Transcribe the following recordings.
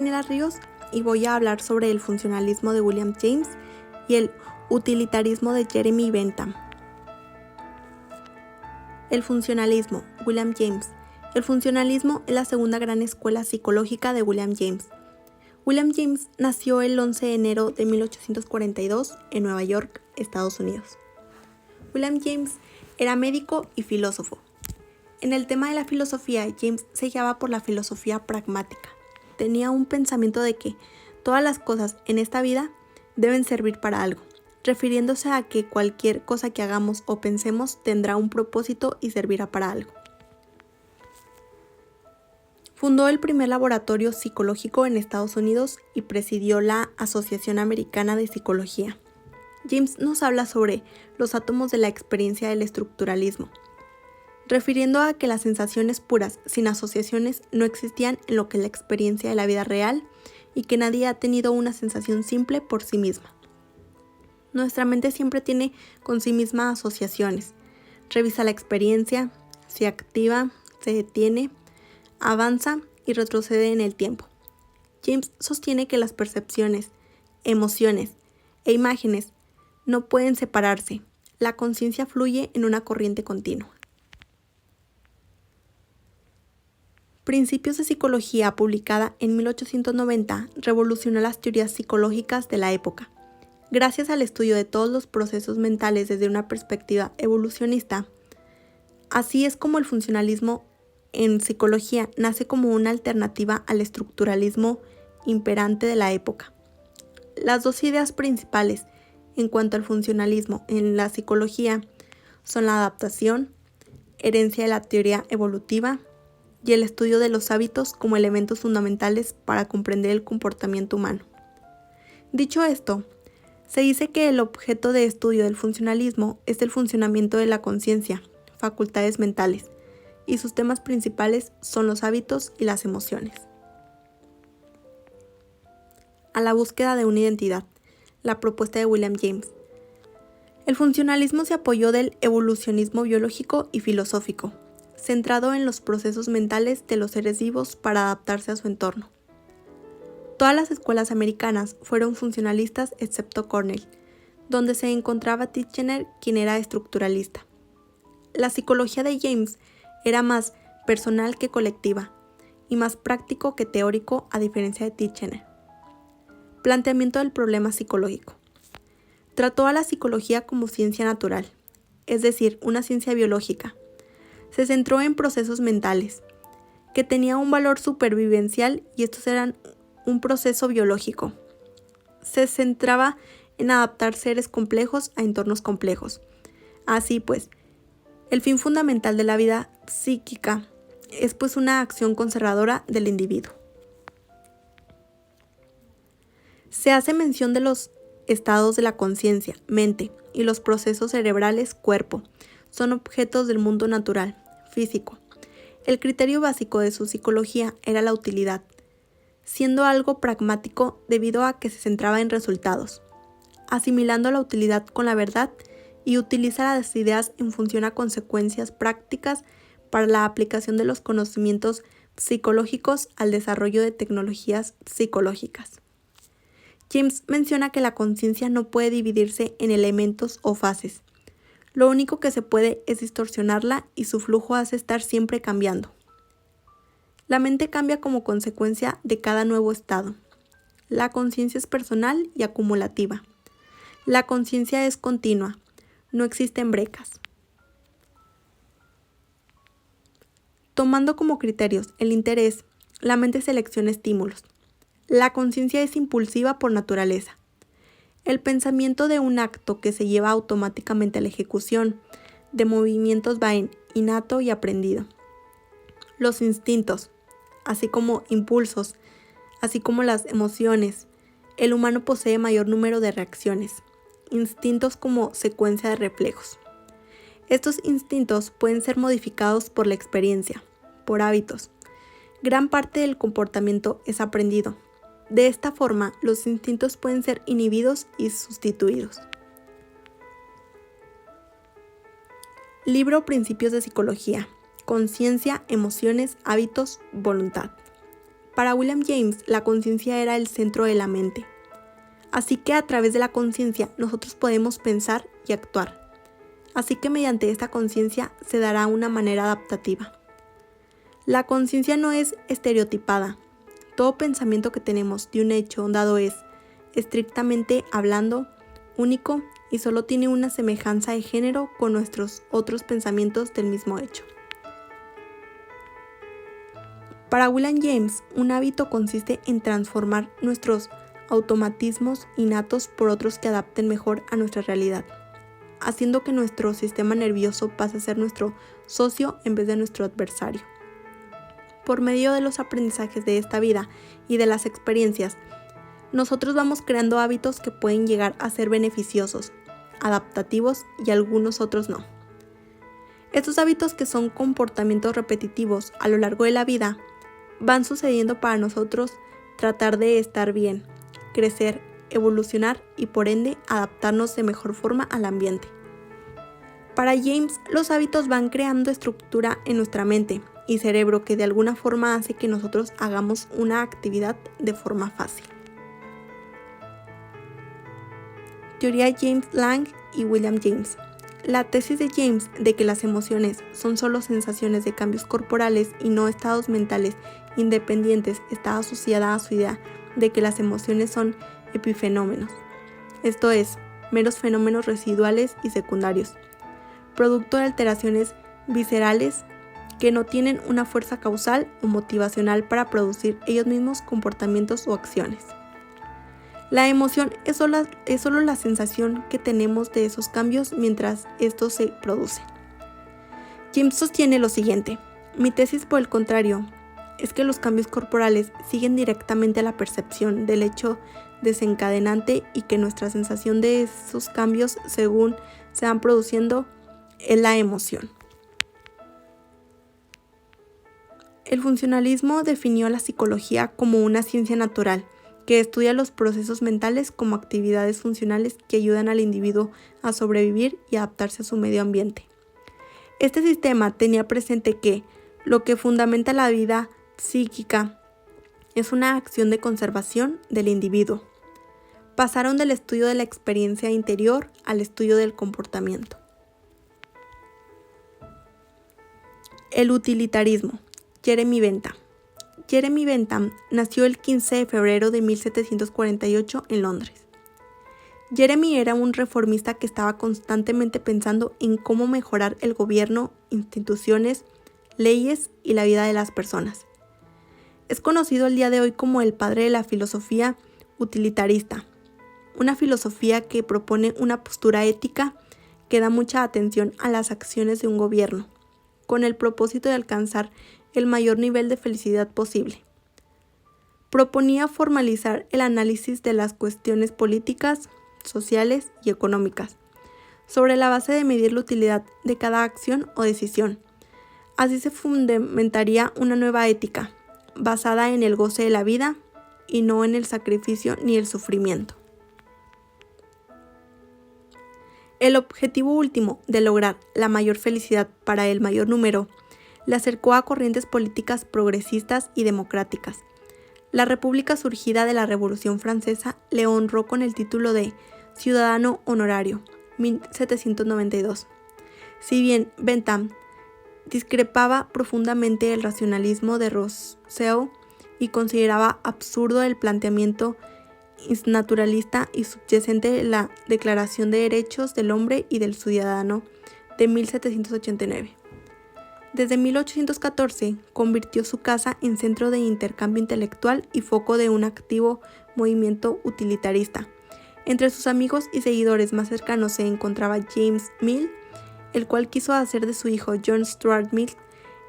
Daniela Ríos y voy a hablar sobre el funcionalismo de William James y el utilitarismo de Jeremy Bentham. El funcionalismo, William James. El funcionalismo es la segunda gran escuela psicológica de William James. William James nació el 11 de enero de 1842 en Nueva York, Estados Unidos. William James era médico y filósofo. En el tema de la filosofía, James se guiaba por la filosofía pragmática. Tenía un pensamiento de que todas las cosas en esta vida deben servir para algo, refiriéndose a que cualquier cosa que hagamos o pensemos tendrá un propósito y servirá para algo. Fundó el primer laboratorio psicológico en Estados Unidos y presidió la Asociación Americana de Psicología. James nos habla sobre los átomos de la experiencia del estructuralismo, refiriendo a que las sensaciones puras, sin asociaciones, no existían en lo que es la experiencia de la vida real y que nadie ha tenido una sensación simple por sí misma. Nuestra mente siempre tiene con sí misma asociaciones. Revisa la experiencia, se activa, se detiene, avanza y retrocede en el tiempo. James sostiene que las percepciones, emociones e imágenes no pueden separarse. La conciencia fluye en una corriente continua. Principios de Psicología, publicada en 1890, revolucionó las teorías psicológicas de la época. Gracias al estudio de todos los procesos mentales desde una perspectiva evolucionista, así es como el funcionalismo en psicología nace como una alternativa al estructuralismo imperante de la época. Las dos ideas principales en cuanto al funcionalismo en la psicología son la adaptación, herencia de la teoría evolutiva, y el estudio de los hábitos como elementos fundamentales para comprender el comportamiento humano. Dicho esto, se dice que el objeto de estudio del funcionalismo es el funcionamiento de la conciencia, facultades mentales, y sus temas principales son los hábitos y las emociones. A la búsqueda de una identidad, la propuesta de William James. El funcionalismo se apoyó del evolucionismo biológico y filosófico, centrado en los procesos mentales de los seres vivos para adaptarse a su entorno. Todas las escuelas americanas fueron funcionalistas excepto Cornell, donde se encontraba Titchener, quien era estructuralista. La psicología de James era más personal que colectiva y más práctico que teórico, a diferencia de Titchener. Planteamiento del problema psicológico. Trató a la psicología como ciencia natural, es decir, una ciencia biológica. Se centró en procesos mentales, que tenía un valor supervivencial y estos eran un proceso biológico. Se centraba en adaptar seres complejos a entornos complejos. Así pues, el fin fundamental de la vida psíquica es pues una acción conservadora del individuo. Se hace mención de los estados de la conciencia, mente, y los procesos cerebrales, cuerpo. Son objetos del mundo natural, físico. El criterio básico de su psicología era la utilidad, siendo algo pragmático debido a que se centraba en resultados, asimilando la utilidad con la verdad y utiliza las ideas en función a consecuencias prácticas para la aplicación de los conocimientos psicológicos al desarrollo de tecnologías psicológicas. James menciona que la conciencia no puede dividirse en elementos o fases. Lo único que se puede es distorsionarla y su flujo hace estar siempre cambiando. La mente cambia como consecuencia de cada nuevo estado. La conciencia es personal y acumulativa. La conciencia es continua, no existen brecas. Tomando como criterios el interés, la mente selecciona estímulos. La conciencia es impulsiva por naturaleza. El pensamiento de un acto que se lleva automáticamente a la ejecución de movimientos va en innato y aprendido. Los instintos, así como impulsos, así como las emociones, el humano posee mayor número de reacciones, instintos como secuencia de reflejos. Estos instintos pueden ser modificados por la experiencia, por hábitos. Gran parte del comportamiento es aprendido. De esta forma, los instintos pueden ser inhibidos y sustituidos. Libro Principios de Psicología. Conciencia, emociones, hábitos, voluntad. Para William James, la conciencia era el centro de la mente. Así que a través de la conciencia nosotros podemos pensar y actuar. Así que mediante esta conciencia se dará una manera adaptativa. La conciencia no es estereotipada. Todo pensamiento que tenemos de un hecho dado es, estrictamente hablando, único y solo tiene una semejanza de género con nuestros otros pensamientos del mismo hecho. Para William James, un hábito consiste en transformar nuestros automatismos innatos por otros que adapten mejor a nuestra realidad, haciendo que nuestro sistema nervioso pase a ser nuestro socio en vez de nuestro adversario. Por medio de los aprendizajes de esta vida y de las experiencias, nosotros vamos creando hábitos que pueden llegar a ser beneficiosos, adaptativos y algunos otros no. Estos hábitos, que son comportamientos repetitivos a lo largo de la vida, van sucediendo para nosotros tratar de estar bien, crecer, evolucionar y por ende adaptarnos de mejor forma al ambiente. Para James, los hábitos van creando estructura en nuestra mente y cerebro que de alguna forma hace que nosotros hagamos una actividad de forma fácil. Teoría James Lang y William James. La tesis de James de que las emociones son solo sensaciones de cambios corporales y no estados mentales independientes está asociada a su idea de que las emociones son epifenómenos, esto es, meros fenómenos residuales y secundarios, producto de alteraciones viscerales que no tienen una fuerza causal o motivacional para producir ellos mismos comportamientos o acciones. La emoción es solo la sensación que tenemos de esos cambios mientras estos se producen. James sostiene lo siguiente: mi tesis, por el contrario, es que los cambios corporales siguen directamente a la percepción del hecho desencadenante y que nuestra sensación de esos cambios, según se van produciendo, es la emoción. El funcionalismo definió a la psicología como una ciencia natural que estudia los procesos mentales como actividades funcionales que ayudan al individuo a sobrevivir y adaptarse a su medio ambiente. Este sistema tenía presente que lo que fundamenta la vida psíquica es una acción de conservación del individuo. Pasaron del estudio de la experiencia interior al estudio del comportamiento. El utilitarismo. Jeremy Bentham. Jeremy Bentham nació el 15 de febrero de 1748 en Londres. Jeremy era un reformista que estaba constantemente pensando en cómo mejorar el gobierno, instituciones, leyes y la vida de las personas. Es conocido el día de hoy como el padre de la filosofía utilitarista, una filosofía que propone una postura ética que da mucha atención a las acciones de un gobierno, con el propósito de alcanzar el mayor nivel de felicidad posible. Proponía formalizar el análisis de las cuestiones políticas, sociales y económicas, sobre la base de medir la utilidad de cada acción o decisión. Así se fundamentaría una nueva ética, basada en el goce de la vida y no en el sacrificio ni el sufrimiento. El objetivo último de lograr la mayor felicidad para el mayor número le acercó a corrientes políticas progresistas y democráticas. La República surgida de la Revolución Francesa le honró con el título de Ciudadano Honorario, 1792. Si bien Bentham discrepaba profundamente del racionalismo de Rousseau y consideraba absurdo el planteamiento naturalista y subyacente de la Declaración de Derechos del Hombre y del Ciudadano de 1789. Desde 1814 convirtió su casa en centro de intercambio intelectual y foco de un activo movimiento utilitarista. Entre sus amigos y seguidores más cercanos se encontraba James Mill, el cual quiso hacer de su hijo John Stuart Mill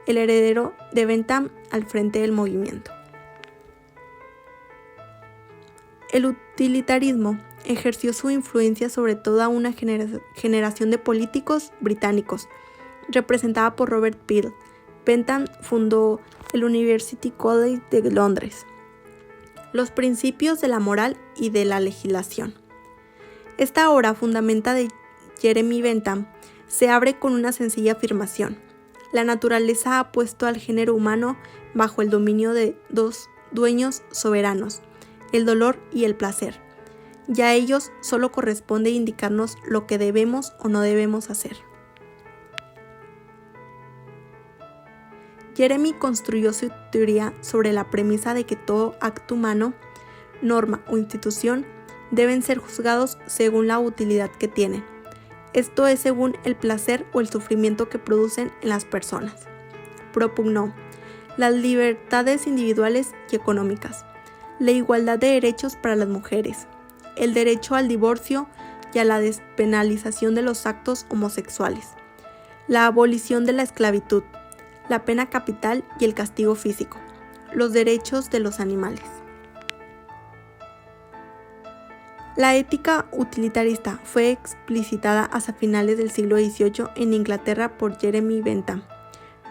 el heredero de Bentham al frente del movimiento. El utilitarismo ejerció su influencia sobre toda una generación de políticos británicos, representada por Robert Peel. Bentham fundó el University College de Londres. Los principios de la moral y de la legislación. Esta obra fundamental de Jeremy Bentham se abre con una sencilla afirmación: la naturaleza ha puesto al género humano bajo el dominio de dos dueños soberanos, el dolor y el placer. Y a ellos solo corresponde indicarnos lo que debemos o no debemos hacer. Jeremy construyó su teoría sobre la premisa de que todo acto humano, norma o institución deben ser juzgados según la utilidad que tienen. Esto es según el placer o el sufrimiento que producen en las personas. Propugnó las libertades individuales y económicas, la igualdad de derechos para las mujeres, el derecho al divorcio y a la despenalización de los actos homosexuales, la abolición de la esclavitud, la pena capital y el castigo físico, los derechos de los animales. La ética utilitarista fue explicitada hasta finales del siglo XVIII en Inglaterra por Jeremy Bentham,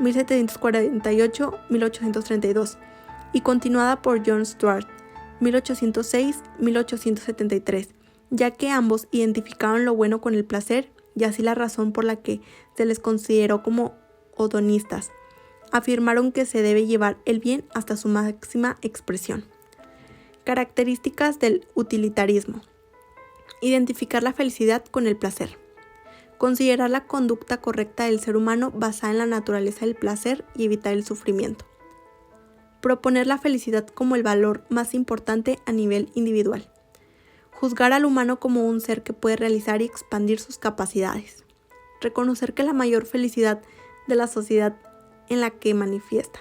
1748-1832, y continuada por John Stuart, 1806-1873, ya que ambos identificaron lo bueno con el placer y así la razón por la que se les consideró como hedonistas. Afirmaron que se debe llevar el bien hasta su máxima expresión. Características del utilitarismo. Identificar la felicidad con el placer. Considerar la conducta correcta del ser humano basada en la naturaleza del placer y evitar el sufrimiento. Proponer la felicidad como el valor más importante a nivel individual. Juzgar al humano como un ser que puede realizar y expandir sus capacidades. Reconocer que la mayor felicidad de la sociedad en la que manifiesta.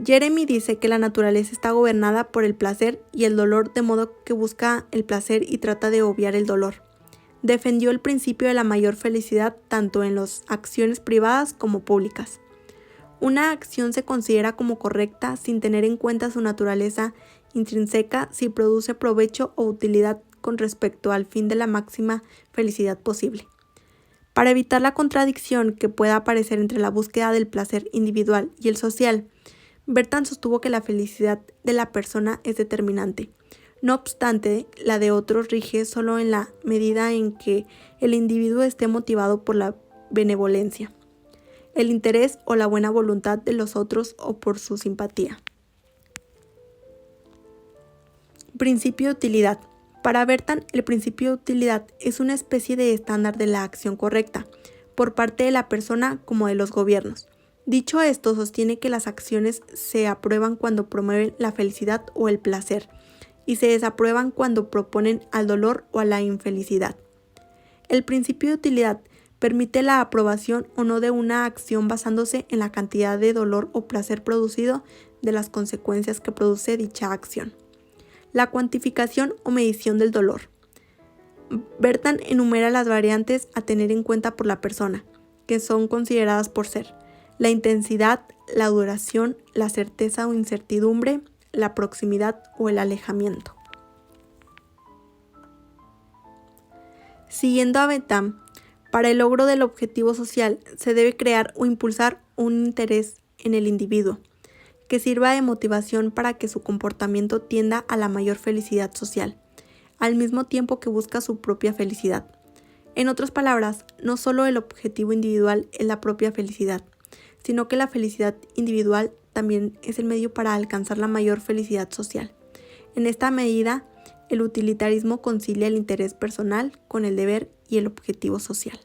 Jeremy dice que la naturaleza está gobernada por el placer y el dolor, de modo que busca el placer y trata de obviar el dolor. Defendió el principio de la mayor felicidad tanto en las acciones privadas como públicas. Una acción se considera como correcta sin tener en cuenta su naturaleza intrínseca si produce provecho o utilidad con respecto al fin de la máxima felicidad posible. Para evitar la contradicción que pueda aparecer entre la búsqueda del placer individual y el social, Bentham sostuvo que la felicidad de la persona es determinante. No obstante, la de otros rige solo en la medida en que el individuo esté motivado por la benevolencia, el interés o la buena voluntad de los otros o por su simpatía. Principio de utilidad. Para Bentham, el principio de utilidad es una especie de estándar de la acción correcta, por parte de la persona como de los gobiernos. Dicho esto, sostiene que las acciones se aprueban cuando promueven la felicidad o el placer, y se desaprueban cuando proponen al dolor o a la infelicidad. El principio de utilidad permite la aprobación o no de una acción basándose en la cantidad de dolor o placer producido de las consecuencias que produce dicha acción. La cuantificación o medición del dolor. Bentham enumera las variantes a tener en cuenta por la persona, que son consideradas por ser la intensidad, la duración, la certeza o incertidumbre, la proximidad o el alejamiento. Siguiendo a Bentham, para el logro del objetivo social se debe crear o impulsar un interés en el individuo, que sirva de motivación para que su comportamiento tienda a la mayor felicidad social, al mismo tiempo que busca su propia felicidad. En otras palabras, no solo el objetivo individual es la propia felicidad, sino que la felicidad individual también es el medio para alcanzar la mayor felicidad social. En esta medida, el utilitarismo concilia el interés personal con el deber y el objetivo social.